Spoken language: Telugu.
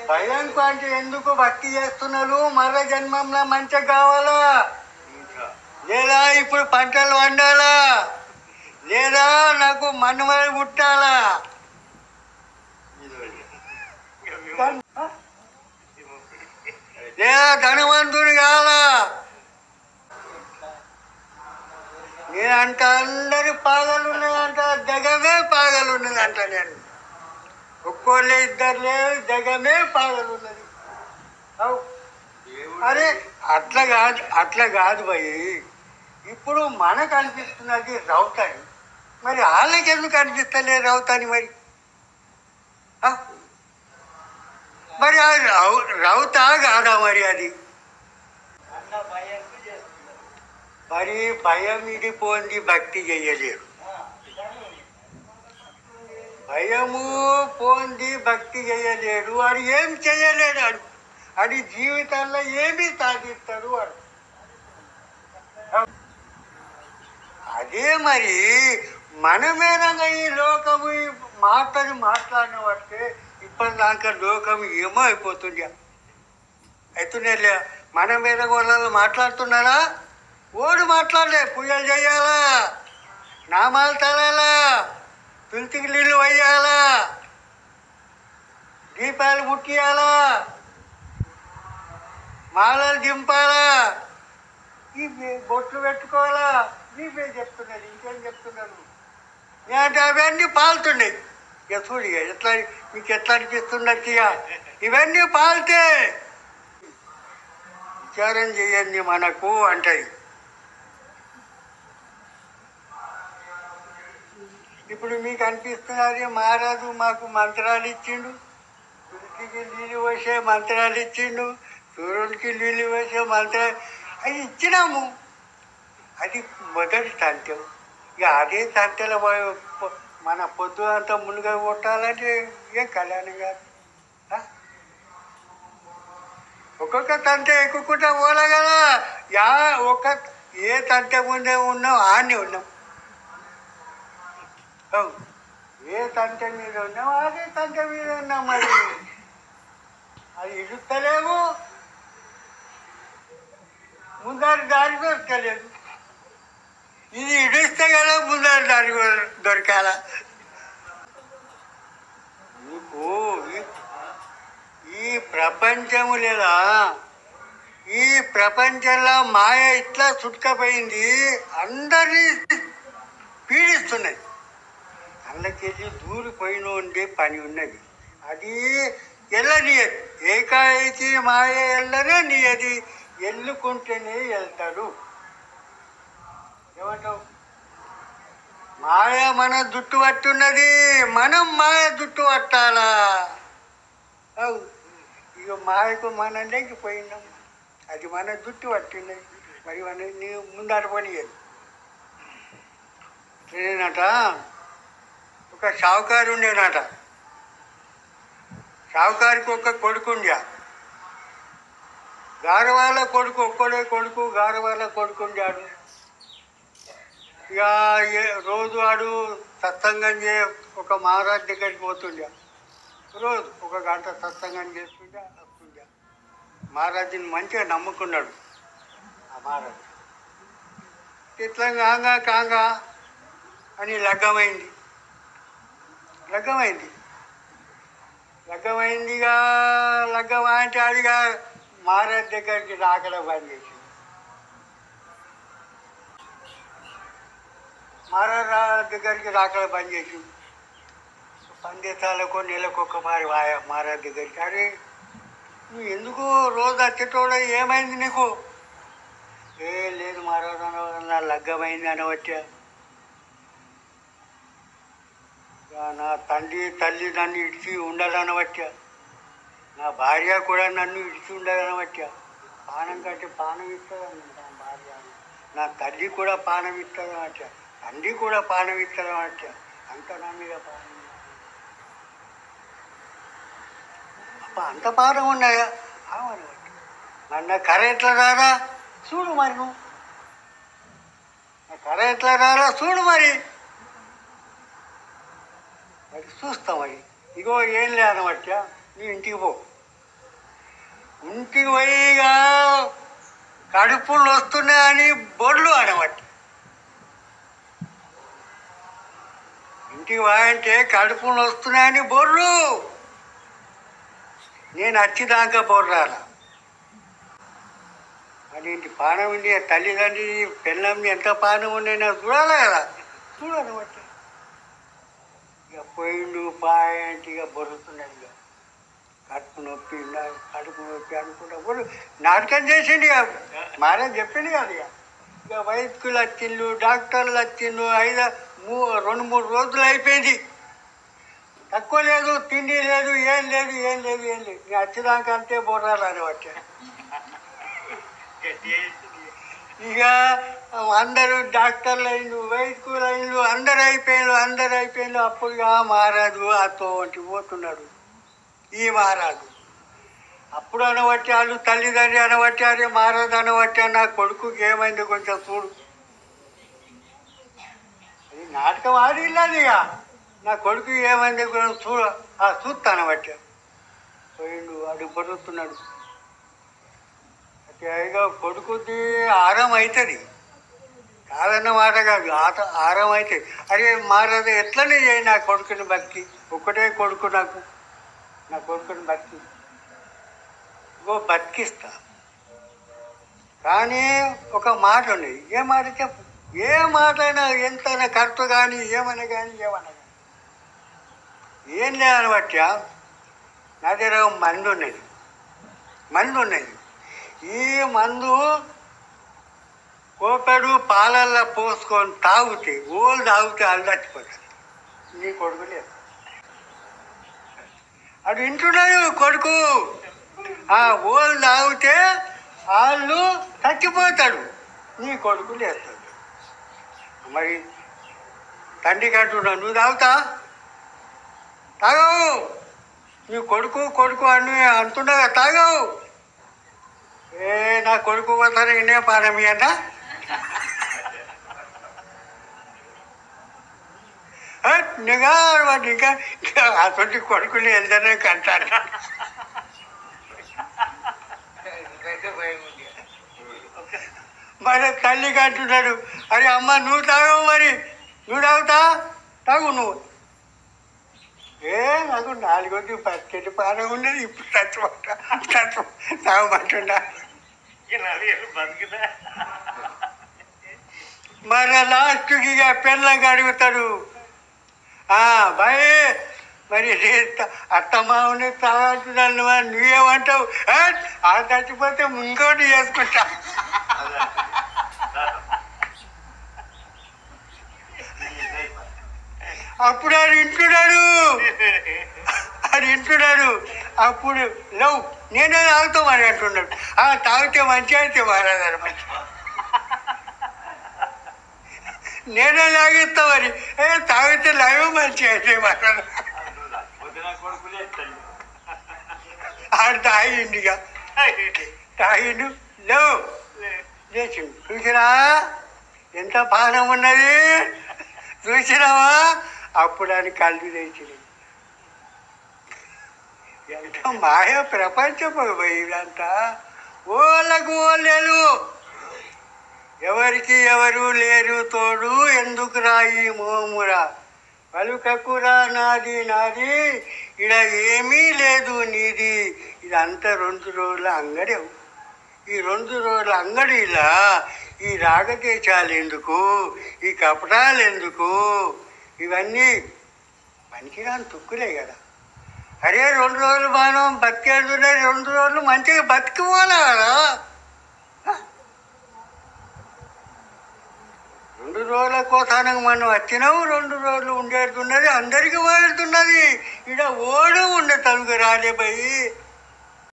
భయంకు అంటే ఎందుకు భక్తి చేస్తున్నారు? మర్ర జన్మంలో మంచిగా కావాలా, లేదా ఇప్పుడు పంటలు వండాలా, లేదా నాకు మన్నుమని పుట్టాలా, లేదా ధనవంతుడు కావాలా? నేనంట అందరి పాగలు ఉన్నదంట, జగమే పాగలు ఉన్నదంట. నేను ఒక్కోళ్ళే ఇద్దరు లేదు, జగమే పాగలు ఉన్నది. అరే అట్లా కాదు భయ్. ఇప్పుడు మనకు అనిపిస్తున్నది రౌతని, మరి వాళ్ళకి ఎందుకు అనిపిస్తలే రౌతని? మరి అది రౌతా కాదా? మరి అది మరి భయం ఇది పోంది భక్తి చెయ్యలేరు. భయము పోంది భక్తి చేయలేడు. వాడు ఏం చేయలేడు. అది జీవితంలో ఏమీ సాధిస్తాడు వాడు. అదే మరి మనమేనంగా ఈ లోకము మాట్లాడిన వాడితే ఇప్పటిదాకా లోకం ఏమో అయిపోతుంది. అవుతున్నాలే మన మీద వాళ్ళు మాట్లాడుతున్నారా? ఓడు మాట్లాడలే. పూజలు చేయాలా, నామాలు తలాలా, తులసికి నీళ్ళు వేయాలా, దీపాలు ముట్టియాలా, మాలలు దింపాలా, ఇవే బొట్లు పెట్టుకోవాలా, ఇవే చెప్తున్నారు. ఇంకేం చెప్తున్నారు? అంటే అవన్నీ పాలుతున్నాయి. ఇక చూడు ఎట్లా, మీకు ఎట్లా అనిపిస్తున్నట్టు ఇవన్నీ పాలితే విచారం చేయండి మనకు అంటది. ఇప్పుడు మీకు అనిపిస్తున్నది మహారాజు మాకు మంత్రాలు ఇచ్చిండు, తులసికి నీళ్ళు పోసే మంత్రాలు ఇచ్చిండు, సూర్యుడికి నీళ్ళు పోసే మంత్రాలు అది ఇచ్చినాము. అది మొదటి తంత్యం. ఇక అదే తంతెలో మన పొద్దు అంతా మునుగ కొట్టాలంటే ఏం కళ్యాణం కాదు. ఒక్కొక్క తంతె ఎక్కుకుంటా పోలే కదా. ఏ తంతె ముందే ఉన్నాం ఆడనే ఉన్నాం. ఏ తంతె మీద ఉన్నాం అదే తంతె మీద ఉన్నాం. మరి అది ఇడుస్తలేము, ముందారి దారి దొరకలేదు. ఇది ఇడిస్తే కదా ముందారి దారి దొరకాల. నీకు ఈ ప్రపంచము లేదా, ఈ ప్రపంచంలో మాయ ఇట్లా చుట్టుకపోయింది, అందరినీ పీడిస్తున్నాయి. అందుకెళ్ళి దూరిపోయిన ఉండే పని ఉన్నది. అది వెళ్ళనీయదు. ఏకాఏకి మాయ వెళ్ళనే నీయది, ఎల్లుకుంటేనే వెళ్తాడు. ఏమంటావు? మాయ మన జుట్టు పట్టున్నది, మనం మాయ జుట్టు పట్టాలా? ఇక మాయకు మనం లెక్కిపోయినాం. అది మన జుట్టు పట్టినది. మరి మన నీవు ముందర పనియదు. నేనట ఒక షావుకారు ఉండేనట. షావుకారికి ఒక కొడుకుండ్యా. గారవాళ్ళ కొడుకు ఒక్కడే కొడుకు, గారవాళ్ళ కొడుకుండాడు. ఇక రోజు వాడు సత్సంగం ఒక మహారాజ్ దగ్గరికి పోతుండే. రోజు 1 గంట సత్సంగం చేస్తుండే, వస్తుండే. మహారాజుని మంచిగా నమ్ముకున్నాడు ఆ మహారాజు. ఇట్లా కాంగా అని లగ్గమైంది. లగ్గం అంటే అదిగా మహారాజ్ దగ్గరికి రాకడం బంద్ చేసింది. మహారాజ్ దగ్గరికి రాకడం బంద్ చేసింది. సందేశాలకు నెలకొక మారి మహారాజ్ దగ్గరికి. అరే నువ్వు ఎందుకు రోజు వచ్చేటోడు, ఏమైంది నీకు? ఏ లేదు మహారాజు, నా లగ్గమైంది అనవచ్చా. నా తండ్రి తల్లి నన్ను ఇడిచి ఉండాలనవచ్చా. నా భార్య కూడా నన్ను ఇడిచి ఉండాలనవచ్చా. పానం కంటే పానం ఇస్తుందని నా భార్య. నా తల్లి కూడా పానం ఇస్తుందనవచ్చా. తండ్రి కూడా పానం ఇస్తుందనవచ్చా. అంత నా మీద పానం. అంత పానం ఉన్నాయా? అనవచ్చు. మరి నా కర్ర ఎట్లా రారా చూడు. మరి నువ్వు నా కర్ర ఎట్లా రారా చూడు. మరి చూస్తాం. మరి ఇగో ఏం లేదనవచ్చా, నీ ఇంటికి పో. ఇంటికి పోయిగా కడుపులు వస్తున్నాయని బొర్లు అనమాట. ఇంటికి పోయంటే కడుపులు వస్తున్నాయని బొర్లు. నేను వచ్చేదాకా బొర్రాల అని ఇంటి పానం ఉండి తల్లిదండ్రి పిల్లల్ని ఎంత పానం ఉండే నాకు చూడాలి కదా, చూడనమాట. ఇక పోయిండు పాయంటే ఇక బొర్రుతున్నాడు. ఇక కడుపు నొప్పి అనుకుంటా బొర్రు నాటకం చేసిండు. ఇక మారే చెప్పింది కదా. ఇక వైద్యులు వచ్చిండు, డాక్టర్లు వచ్చిండు. 2-3 రోజులు అయిపోయింది. తక్కువ లేదు, తిండి లేదు, ఏం లేదు. నేను వచ్చేదాకా అంతే బొర్రాలని వచ్చా. ఇక అందరూ డాక్టర్లు అయిండు, వైద్యులు అయిండు, అందరు అయిపోయిండు. అప్పుడు మహారాజు అతో వంటి పోతున్నాడు. ఈ మహారాజు అప్పుడు అనబట్టి వాళ్ళు తల్లిదండ్రి అనబట్టి అరే మహారాజు అనబట్టి నా కొడుకుకి ఏమైంది కొంచెం చూడు. అది నాటకం ఆడిల్లాది. ఇక నా కొడుకు ఏమైంది కొంచెం చూస్తాను బట్టి పోయిండు. అడుగు పడుతున్నాడు. ఇక కొడుకుది ఆరం అవుతుంది, కాదన్న మాట కాదు, ఆరం అవుతుంది. అరే మహారాజు ఎట్లనే చేయి నా కొడుకుని బతికి, ఒక్కటే కొడుకు నాకు, నా కొడుకుని బతికి బతికిస్తా. కానీ ఒక మాట ఉన్నది. ఏ మాట చెప్పు, ఏ మాట అయినా ఎంతైనా కరెక్ట్ కానీ ఏమన్నా ఏం లేదని బట్టి నా దగ్గర మందు ఉన్నది. ఈ మందు కోపెడు పాలల్లో పోసుకొని తాగితే వాళ్ళు చచ్చిపోతారు. నీ కొడుకు లేదు. అది వింటున్నాడు కొడుకు. ఓళ్ళు తాగితే వాళ్ళు చచ్చిపోతాడు, నీ కొడుకు లేస్తాడు. మరి తండ్రికి అంటున్నావు, నువ్వు తాగవు, నీ కొడుకు అని అంటున్నావు, తాగవు. నా కొడుకు పోతాను ఇన్నే పానమి అన్న. నిగా వాడు ఇంకా అటువంటి కొడుకుని వెళ్తానే కంటాను. మరి తల్లికి అంటున్నాడు, అరే అమ్మ నువ్వు తాగవు, మరి నువ్వు తాగు నువ్వు. నాకు 4 పచ్చడి పానం ఉన్నది, ఇప్పుడు తాగమంటున్నా. మరి లాస్ట్కి ఇక పిల్లకి అడుగుతాడు, బాయ్ మరి అత్తమావుని తాగంటున్నాను, నువ్వేమంటావు? చచ్చిపోతే ఇంకోటి చేసుకుంటా. అప్పుడు అది వింటున్నాడు. అప్పుడు లవ్ నేనే తాగుతాం అని అంటున్నాడు. తాగితే మంచి అయితే మహారాజు మంచి, నేనే లాగిస్తామని. తాగితే లవ్ మంచి అయితే మహారాజు. ఆడు తాగిండు. ఇక తాగిండు, లవ్ లేచిండు. చూసినా ఎంత పానం ఉన్నది, చూసినావా? అప్పుడు అని కళ్ళు తెచ్చినాయి. ఎంత మాయ ప్రపంచం ఇదంతా. ఓళ్ళకు ఓళ్ళేలు, ఎవరికి ఎవరు లేరు తోడు, ఎందుకు రాయి మోమురా, పలుకకురా నాది ఇడ ఏమీ లేదు నీది. ఇదంతా 2 రోజుల అంగడి. ఈ 2 రోజుల అంగడిలా ఈ రాగదేశాలు ఎందుకు, ఈ కపటాలు ఎందుకు? ఇవన్నీ పనికిరాని తుక్కులే కదా. అరే 2 రోజులు మనం బతికేడుతున్నాయి, 2 రోజులు మంచిగా బతికిపోలే కదా. 2 రోజుల కోసానికి మనం వచ్చినాము, 2 రోజులు ఉండేడుతున్నది, అందరికీ వాడుతున్నది. ఇక్కడ ఓడు ఉండే తనకు రాలే పోయి